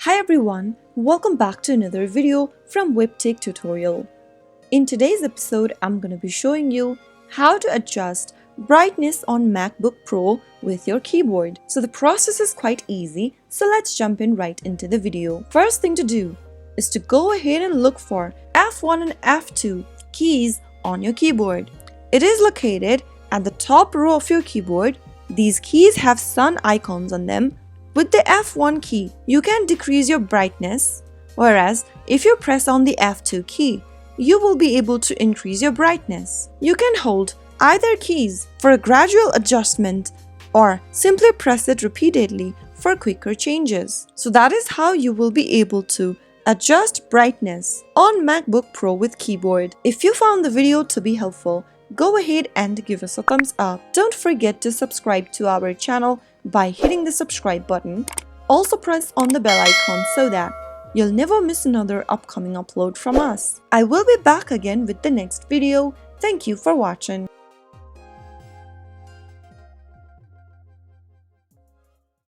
Hi everyone, welcome back to another video from Webtech Tutorial. In today's episode, I'm going to be showing you how to adjust brightness on MacBook Pro with your keyboard. So the process is quite easy, so let's jump in right into the video. First thing to do is to go ahead and look for F1 and F2 keys on your keyboard. It is located at the top row of your keyboard. These keys have sun icons on them. With the F1 key, you can decrease your brightness, whereas if you press on the F2 key, you will be able to increase your brightness. You can hold either keys for a gradual adjustment or simply press it repeatedly for quicker changes. So that is how you will be able to adjust brightness on MacBook Pro with keyboard. If you found the video to be helpful, go ahead and give us a thumbs up. Don't forget to subscribe to our channel by hitting the subscribe button. Also press on the bell icon so that you'll never miss another upcoming upload from us. I will be back again with the next video. Thank you for watching.